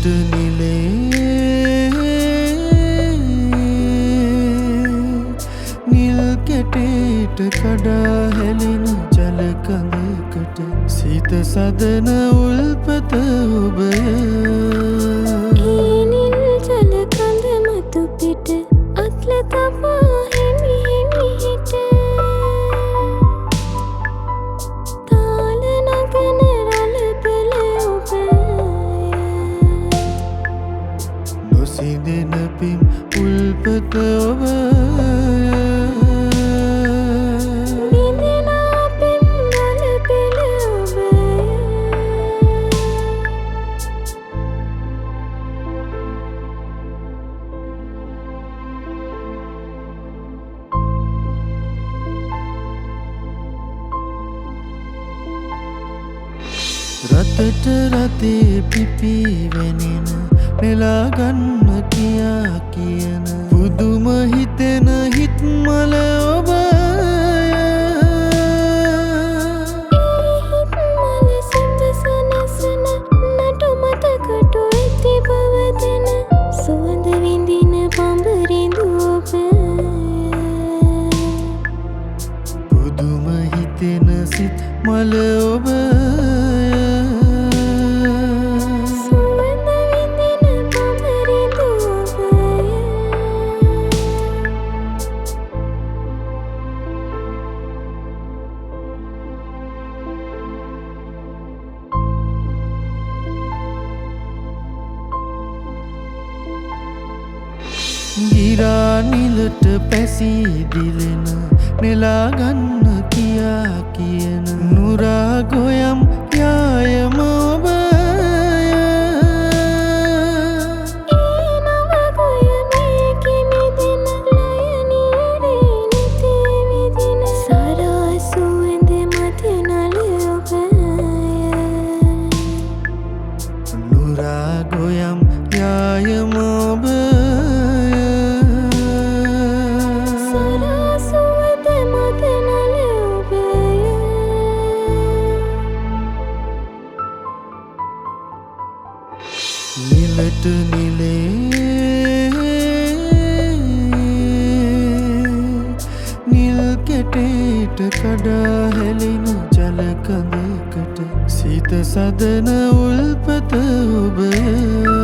නිලට නිලේ නිල් කැටේට කඩා හැලෙන ජල කඳකට සීත සදන උල්පත ඔබය. ඒ නිල් ජල කඳ මතු පිට අත්ල තබා හිමි හිමි හිට තාල නගන රළ පෙළ ඔබය. නොසිඳෙන පිම් උල්පත ඔබය. රතට රතේ පිපි වෙනෙන නෙලා ගන්න කියා කියන පුදුම හිතෙන හිත්මල ඔබය. හිත්මල සුඹසනසන නටු මතකට ඇති බව දෙන සුවඳ විඳින පඹරිඳු ඔබය. පුදුම හිතෙන සිත් මල ඔබය. ගිරා නිලට පැසීදිලෙන නෙලා ගන්න කියා කියන නුරා ගොයම් යායම ඔබය. ඒ නව ගොයමේ කිමිදෙන ලයනියරේ නිතේ විදින සරා සුවඳ මත නල ඔබය. නුරා ගොයම් යායම ඔබය. නිලට නිලේ නිල් කැටේට කඩා හැලෙන ජල කඳකට සීත සදන උල්පත ඔබය.